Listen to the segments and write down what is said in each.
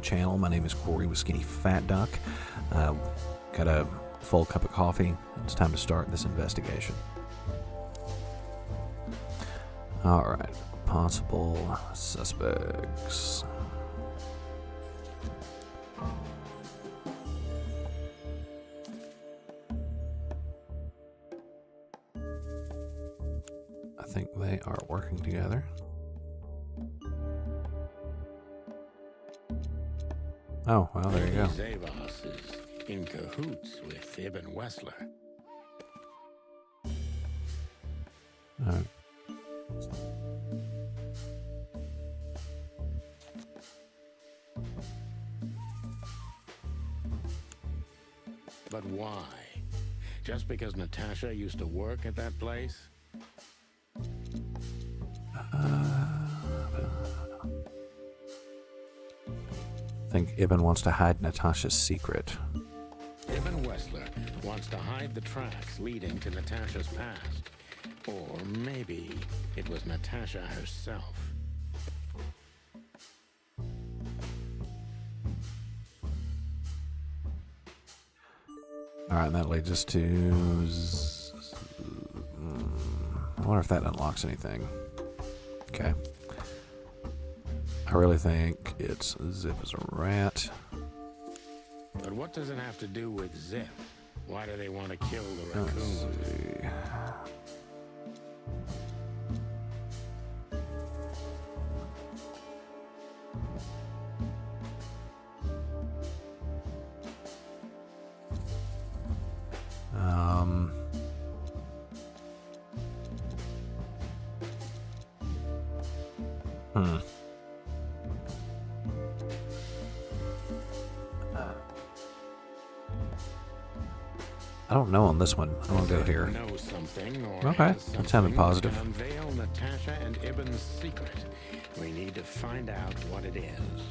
channel. My name is Corey with Skinnyfat. Got a full cup of coffee. It's time to start this investigation. Alright, possible suspects. I think they are working together. Oh, well, there you go. Zavos is in cahoots with Ibn Wessler. But why? Just because Natasha used to work at that place? I think Ibn wants to hide Natasha's secret. Ibn Wessler wants to hide the tracks leading to Natasha's past. Or maybe it was Natasha herself. Alright, that leads us to... I wonder if that unlocks anything. Okay. I really think it's Zip as a rat. But what does it have to do with Zip? Why do they want to kill the raccoon? Let's see. I don't know on this one. I'm gonna go here. Know something or Okay, that sounded positive. Unveil Natasha and Ibn's secret. We need to find out what it is.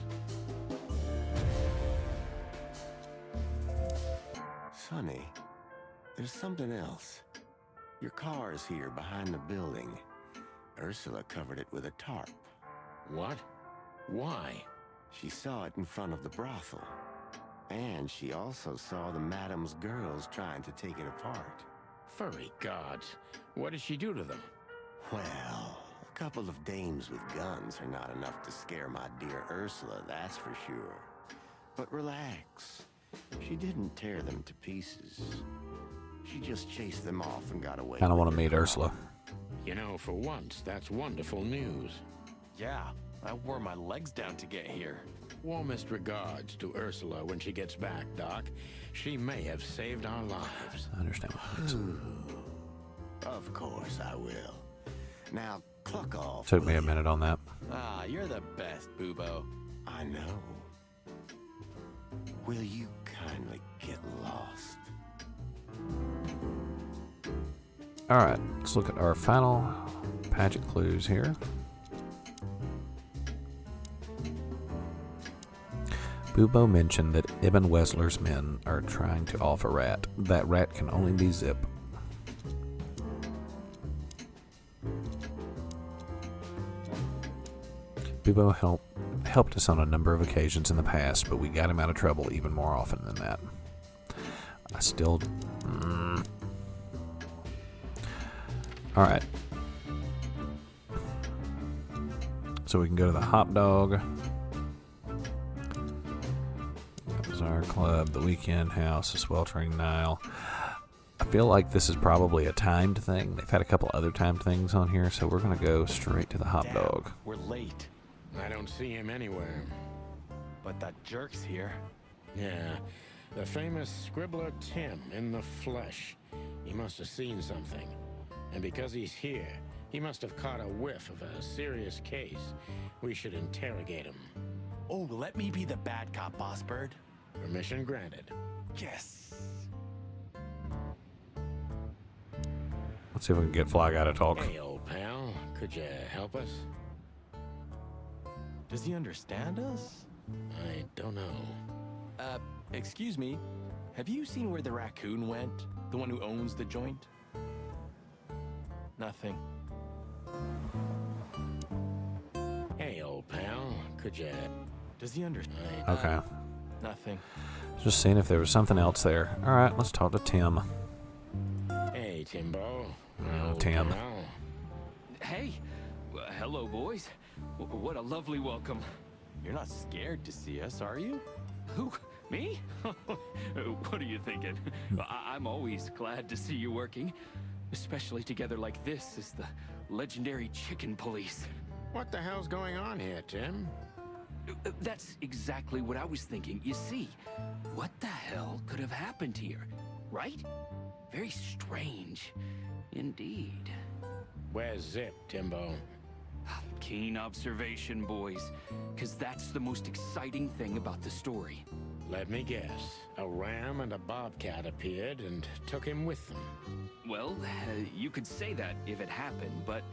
Sonny, there's something else. Your car is here behind the building. Ursula covered it with a tarp. What? Why? She saw it in front of the brothel. And she also saw the madam's girls trying to take it apart. Furry gods. What did she do to them? Well, a couple of dames with guns are not enough to scare my dear Ursula, that's for sure. But relax. She didn't tear them to pieces. She just chased them off and got away. I don't want to with meet her Ursula. car. You know, for once, that's wonderful news. Yeah, I wore my legs down to get here. Warmest regards to Ursula when she gets back, Doc. She may have saved our lives. I understand what it is. Of course I will. Now, cluck off. Took me a will you? minute on that. Ah, you're the best, Boobo. I know. Will you kindly get lost? Alright, let's look at our final pageant clues here. Bubo mentioned that Ibn Wessler's men are trying to off a rat. That rat can only be Zip. Bubo helped us on a number of occasions in the past, but we got him out of trouble even more often than that. I still... Alright. So we can go to the hot dog. Bazaar Club, the Weekend House, the Sweltering Nile. I feel like this is probably a timed thing. They've had a couple other timed things on here, so we're going to go straight to the hot Damn, dog. we're late. I don't see him anywhere. But that jerk's here. Yeah, the famous scribbler Tim in the flesh. He must have seen something. And because he's here, he must have caught a whiff of a serious case. We should interrogate him. Oh, let me be the bad cop, Boss Bird. Permission granted. Yes. Let's see if we can get Fly Guy to talk. Hey, old pal, could you help us? Does he understand us? I don't know. Excuse me. Have you seen where the raccoon went? The one who owns the joint? Nothing. Hey, old pal, could you... Does he understand? Okay. Nothing. Just seeing if there was something else there. All right, let's talk to Tim. Hey, Timbo. Tim. Pal. Hey, hello, boys. What a lovely welcome. You're not scared to see us, are you? Who? Me? What are you thinking? I'm always glad to see you working, especially together like this as the legendary chicken police. What the hell's going on here, Tim? That's exactly what I was thinking. You see, what the hell could have happened here, right? Very strange, indeed. Where's Zip, Timbo? Keen observation, boys, because that's the most exciting thing about the story. Let me guess. A ram and a bobcat appeared and took him with them. Well, you could say that if it happened, but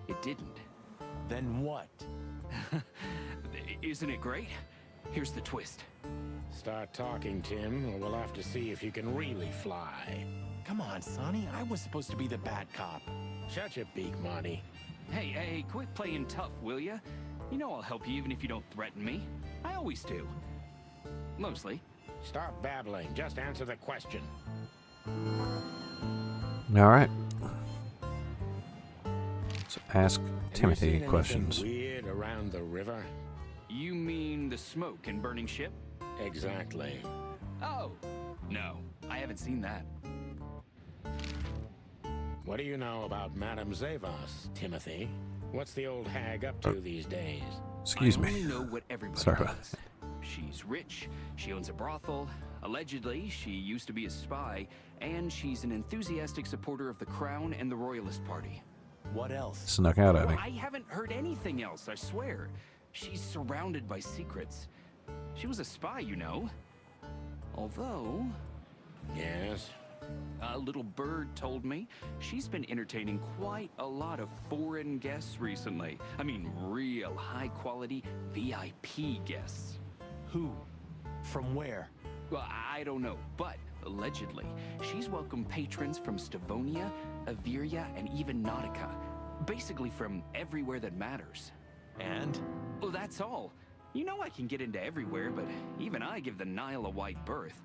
it didn't. Then what? Isn't it great? Here's the twist. Start talking, Tim, or we'll have to see if you can really fly. Come on, Sonny. I was supposed to be the bad cop. Shut your beak, Marty. Hey, quit playing tough, will ya? You know I'll help you even if you don't threaten me. I always do. Mostly. Stop babbling. Just answer the question. All right. Let's ask Have you Timothy seen questions. anything weird around the river? You mean the smoke and burning ship? Exactly. Oh, no. I haven't seen that. What do you know about Madame Zavas, Timothy? What's the old hag up to these days? Excuse I me. only know what everybody Sorry about does. She's rich, she owns a brothel, allegedly she used to be a spy, and she's an enthusiastic supporter of the Crown and the Royalist Party. What else? Snuck out at me. Well, I haven't heard anything else, I swear. She's surrounded by secrets. She was a spy, you know. Although, Yes? a little bird told me she's been entertaining quite a lot of foreign guests recently. I mean, real high-quality VIP guests. Who? From where? Well, I don't know, but allegedly, she's welcomed patrons from Stavonia, Averia, and even Nautica. Basically from everywhere that matters. And? Well, that's all. You know I can get into everywhere, but even I give the Nile a wide berth.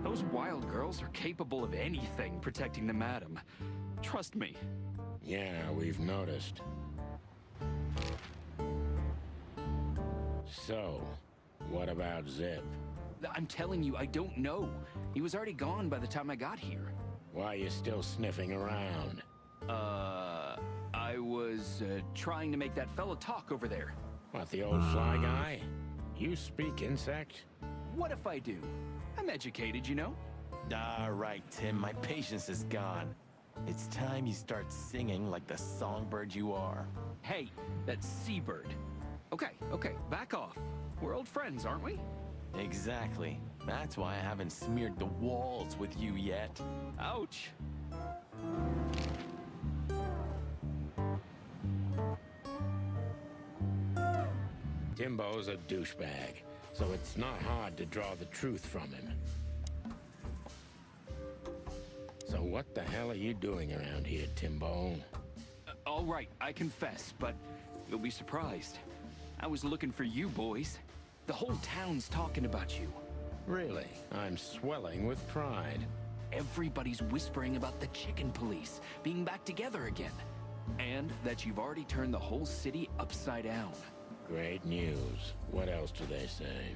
Those wild girls are capable of anything protecting the madam. Trust me. Yeah, we've noticed. So, what about Zip? I'm telling you, I don't know. He was already gone by the time I got here. Why are you still sniffing around? I was trying to make that fella talk over there. What, the old fly guy? You speak insect? What if I do? I'm educated, you know? All right, Tim, my patience is gone. It's time you start singing like the songbird you are. Hey, that's Seabird. Okay, back off. We're old friends, aren't we? Exactly. That's why I haven't smeared the walls with you yet. Ouch. Timbo's a douchebag, so it's not hard to draw the truth from him. So what the hell are you doing around here, Timbo? All right, I confess, but you'll be surprised. I was looking for you boys. The whole town's talking about you. Really? I'm swelling with pride. Everybody's whispering about the chicken police being back together again. And that you've already turned the whole city upside down. Great news. What else do they say?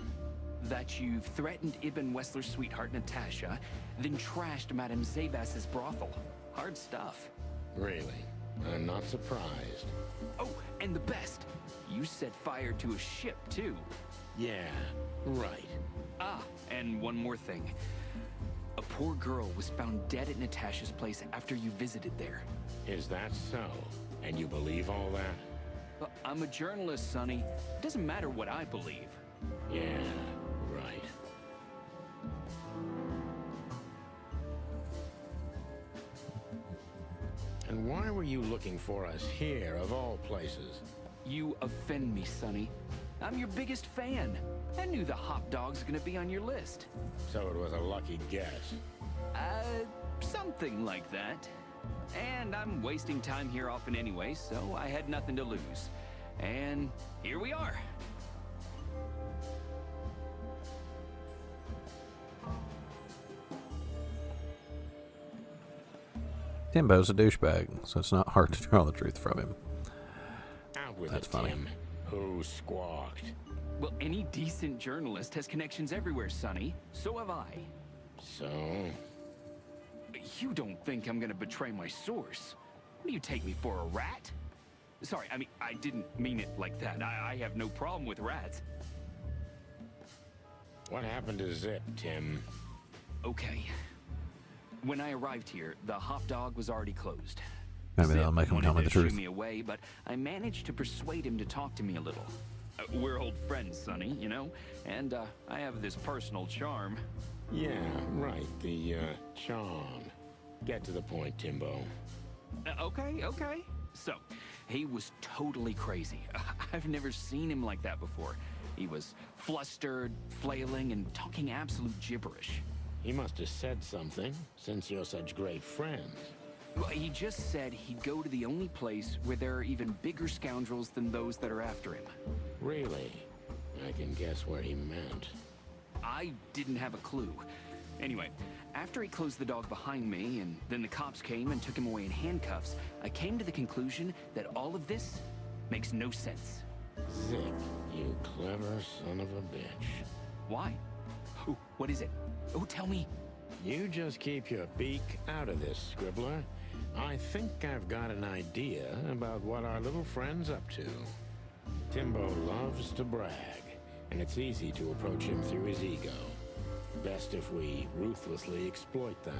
That you've threatened Ibn Wessler's sweetheart Natasha, then trashed Madame Zavas's brothel. Hard stuff. Really? I'm not surprised. Oh, and the best, you set fire to a ship too. Yeah, right. Ah, and one more thing. A poor girl was found dead at Natasha's place after you visited there. Is that so? And you believe all that? But I'm a journalist, Sonny. It doesn't matter what I believe. Yeah, right. And why were you looking for us here, of all places? You offend me, Sonny. I'm your biggest fan. I knew the hot dog's gonna be on your list. So it was a lucky guess. Something like that. And I'm wasting time here often anyway, so I had nothing to lose. And here we are. Timbo's a douchebag, so it's not hard to draw the truth from him. Out with That's it, funny. Tim. Who squawked? Well, any decent journalist has connections everywhere, Sonny. So have I. So? You don't think I'm gonna betray my source? What do you take me for, a rat? Sorry, I mean, I didn't mean it like that. I have no problem with rats. What happened to Zip, Tim? Okay. When I arrived here, the hot dog was already closed. Maybe that'll Zip make him wanted tell me to the truth. shoo me away, but I managed to persuade him to talk to me a little. We're old friends, Sonny, you know? And I have this personal charm. Yeah, right. The, charm. Get to the point, Timbo. Okay. So, he was totally crazy. I've never seen him like that before. He was flustered, flailing, and talking absolute gibberish. He must have said something, since you're such great friends. Well, he just said he'd go to the only place where there are even bigger scoundrels than those that are after him. Really? I can guess where he meant. I didn't have a clue. Anyway, after he closed the dog behind me, and then the cops came and took him away in handcuffs, I came to the conclusion that all of this makes no sense. Zip, you clever son of a bitch. Why? Oh, what is it? Oh, tell me. You just keep your beak out of this, Scribbler. I think I've got an idea about what our little friend's up to. Timbo loves to brag, and it's easy to approach him through his ego. Best if we ruthlessly exploit that.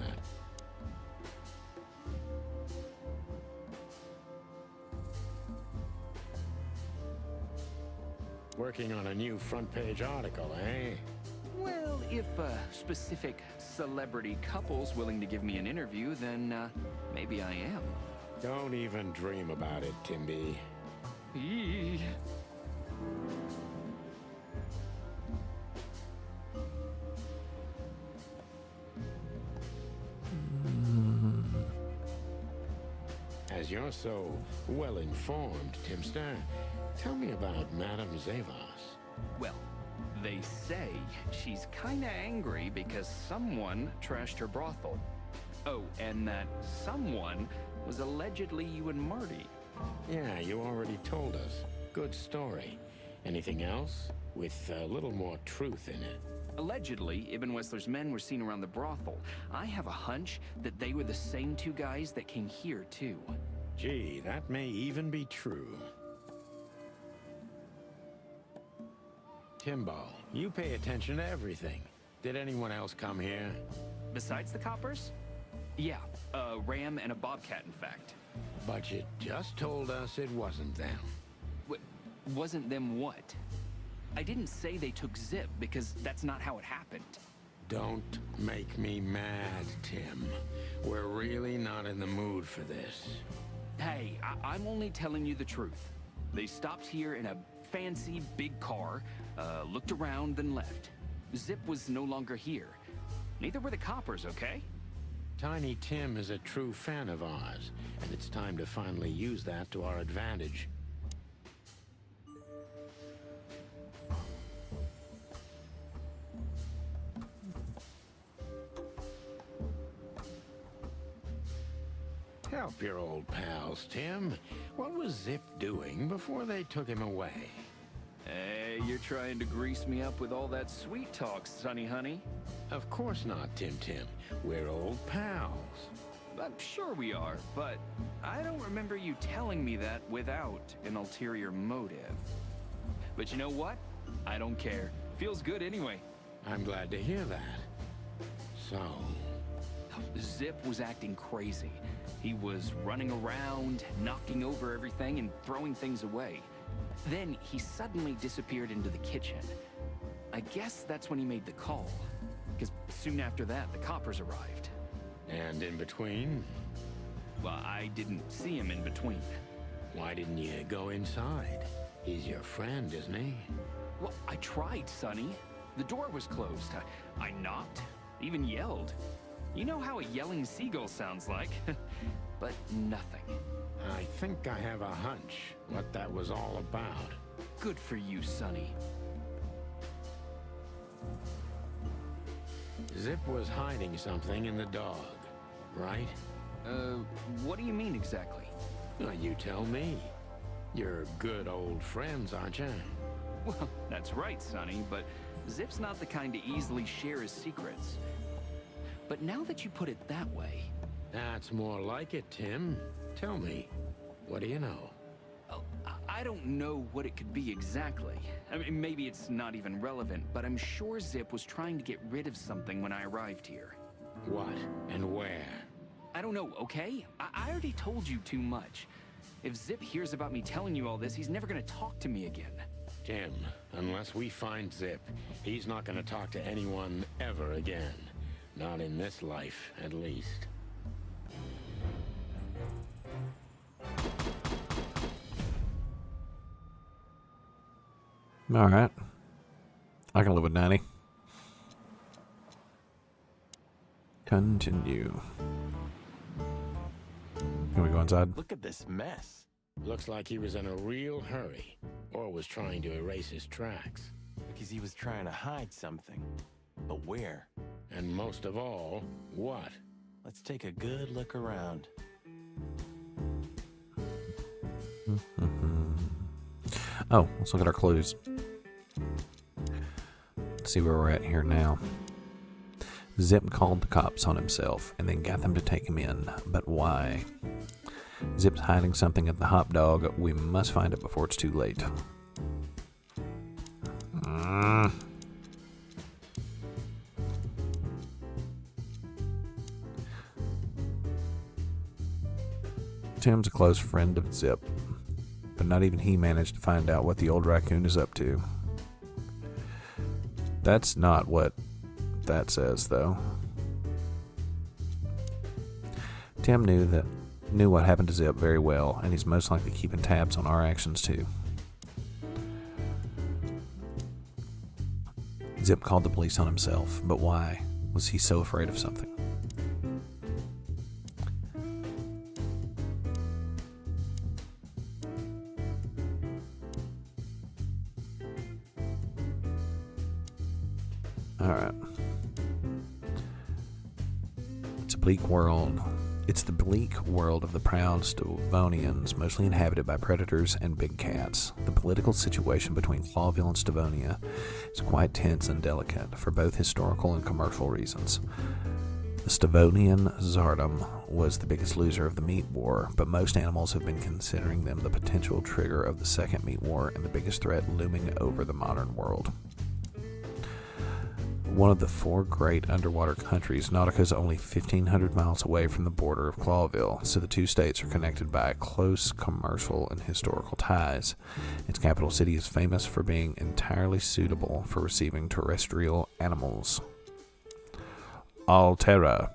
Working on a new front-page article, eh? Well, if a specific celebrity couple's willing to give me an interview, then maybe I am. Don't even dream about it, Timby. Eee. As you're so well-informed, Timster, tell me about Madame Zavas. Well, they say she's kinda angry because someone trashed her brothel. Oh, and that someone was allegedly you and Marty. Yeah, you already told us. Good story. Anything else? With a little more truth in it. Allegedly, Ibn Wessler's men were seen around the brothel. I have a hunch that they were the same two guys that came here, too. Gee, that may even be true. Timbo, you pay attention to everything. Did anyone else come here? Besides the coppers? Yeah, a ram and a bobcat, in fact. But you just told us it wasn't them. Wasn't them what? I didn't say they took Zip, because that's not how it happened. Don't make me mad, Tim. We're really not in the mood for this. Hey, I'm only telling you the truth. They stopped here in a fancy big car, looked around, then left. Zip was no longer here. Neither were the coppers, okay? Tiny Tim is a true fan of ours, and it's time to finally use that to our advantage. Help your old pals, Tim. What was Zip doing before they took him away? Hey, you're trying to grease me up with all that sweet talk, Sonny honey. Of course not, Tim. We're old pals. I'm sure we are, but I don't remember you telling me that without an ulterior motive. But you know what? I don't care. Feels good anyway. I'm glad to hear that. So, Zip was acting crazy. He was running around, knocking over everything and throwing things away. Then he suddenly disappeared into the kitchen. I guess that's when he made the call, because soon after that, the coppers arrived. and in between? Well, I didn't see him in between. Why didn't you go inside? He's your friend, isn't he? Well, I tried, Sonny. The door was closed. I knocked, even yelled. You know how a yelling seagull sounds like. But nothing. I think I have a hunch what that was all about. Good for you, Sonny. Zip was hiding something in the dog, right? What do you mean exactly? Well, you tell me. You're good old friends, aren't you? Well, that's right, Sonny, but Zip's not the kind to easily share his secrets. But now that you put it that way... That's more like it, Tim. Tell me, what do you know? Oh, I don't know what it could be exactly. I mean, maybe it's not even relevant, but I'm sure Zip was trying to get rid of something when I arrived here. What and where? I don't know, okay? I already told you too much. If Zip hears about me telling you all this, he's never gonna talk to me again. Tim, unless we find Zip, he's not gonna talk to anyone ever again. Not in this life, at least. All right. I can live with 90. Continue. Can we go inside? Look at this mess. Looks like he was in a real hurry, or was trying to erase his tracks. Because he was trying to hide something. But where? And most of all, what? Let's take a good look around. Oh, let's look at our clues. See where we're at here now. Zip called the cops on himself and then got them to take him in. But why? Zip's hiding something at the hot dog. We must find it before it's too late. Tim's a close friend of Zip, but not even he managed to find out what the old raccoon is up to. That's not what that says, though. Tim knew what happened to Zip very well, and he's most likely keeping tabs on our actions too. Zip called the police on himself, but why? Was he so afraid of something? Alright. It's a bleak world. It's the bleak world of the proud Stavonians, mostly inhabited by predators and big cats. The political situation between Clawville and Stavonia is quite tense and delicate for both historical and commercial reasons. The Stavonian Tsardom was the biggest loser of the meat war, but most animals have been considering them the potential trigger of the second meat war and the biggest threat looming over the modern world. One of the four great underwater countries, Nautica is only 1,500 miles away from the border of Clawville, so the two states are connected by close commercial and historical ties. Its capital city is famous for being entirely suitable for receiving terrestrial animals. Altera.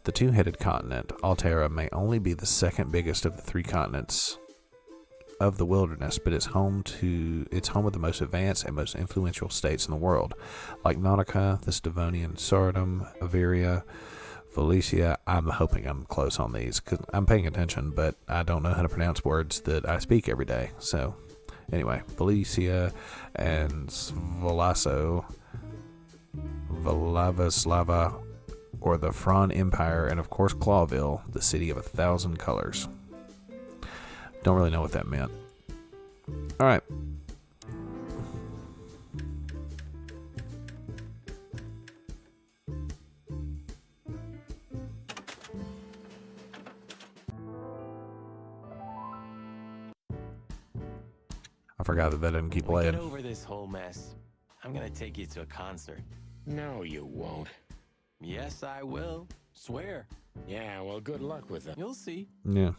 The two-headed continent, Altera, may only be the second biggest of the three continents of the wilderness, but it's home of the most advanced and most influential states in the world, like Nautica, the Stavonian Tsardom, Averia, Felicia. I'm hoping I'm close on these because I'm paying attention, but I don't know how to pronounce words that I speak every day. So, anyway, Felicia and Svolaso, Vladislava, or the Fran Empire, and of course Clawville, the city of 1,000 colors. Don't really know what that meant. All right. I forgot that didn't keep When we playing. get over this whole mess, I'm gonna take you to a concert. No, you won't. Yes, I will. Swear. Yeah, well, good luck with it. You'll see. Yeah.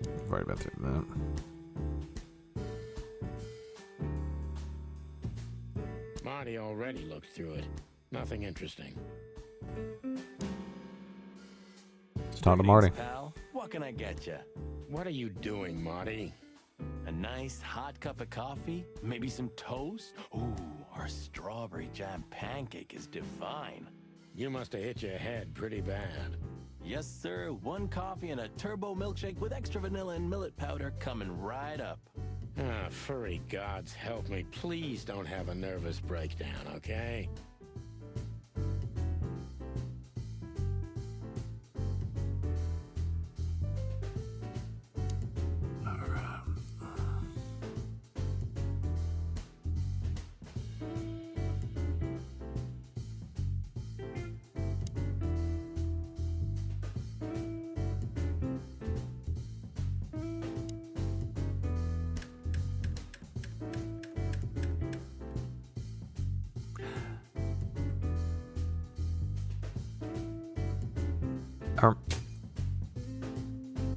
I've already been through that. Marty already looked through it. Nothing interesting. It's time to Marty. Greetings, pal. What can I get you? What are you doing, Marty? A nice hot cup of coffee? Maybe some toast? Ooh, our strawberry jam pancake is divine. You must have hit your head pretty bad. Yes, sir. One coffee and a turbo milkshake with extra vanilla and millet powder coming right up. Ah, furry gods help me. Please don't have a nervous breakdown, okay?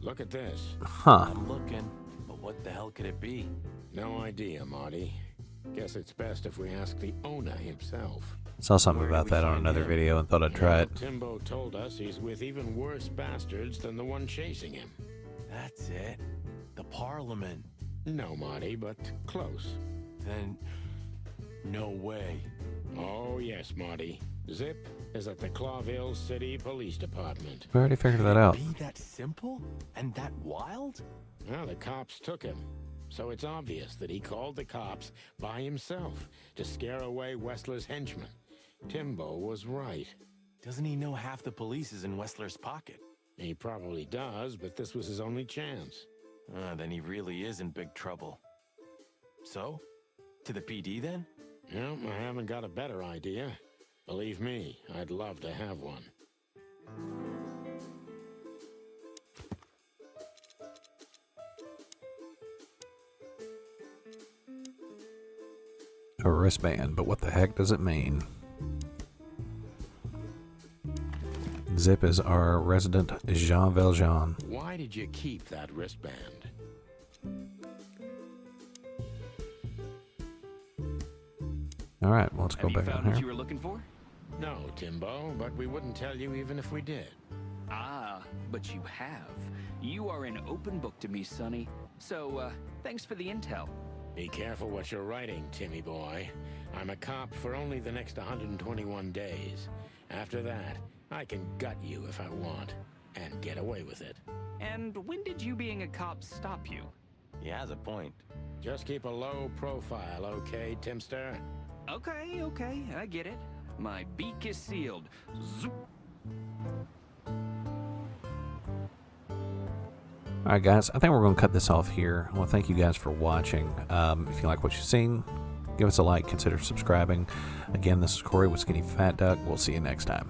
Look at this. Huh. I'm looking, but what the hell could it be? No idea, Marty. Guess it's best if we ask the owner himself. Saw something Where did about we that on find another him? video and thought I'd try it. Timbo told us he's with even worse bastards than the one chasing him. That's it. The Parliament. No, Marty, but close. Then, no way. Oh, yes, Marty. Zip is at the Clawville City Police Department. We already figured that out. Be that simple? And that wild? Well, the cops took him. So it's obvious that he called the cops by himself to scare away Wessler's henchmen. Timbo was right. Doesn't he know half the police is in Wessler's pocket? He probably does, but this was his only chance. Then he really is in big trouble. So? To the PD then? No, I haven't got a better idea. Believe me, I'd love to have one. A wristband, but what the heck does it mean? Zip is our resident Jean Valjean. Why did you keep that wristband? All right, well, let's go Have you back found down what here. you were looking for? No, Timbo, but we wouldn't tell you even if we did. Ah, but you have. You are an open book to me, Sonny. So, thanks for the intel. Be careful what you're writing, Timmy boy. I'm a cop for only the next 121 days. After that, I can gut you if I want, and get away with it. And when did you being a cop stop you? He has a point. Just keep a low profile, okay, Timster? Okay, I get it. My beak is sealed. Zoop. All right, guys, I think we're going to cut this off here. Well, thank you guys for watching. If you like what you've seen, give us a like, consider subscribing. Again, this is Corey with Skinny Fat Duck. We'll see you next time.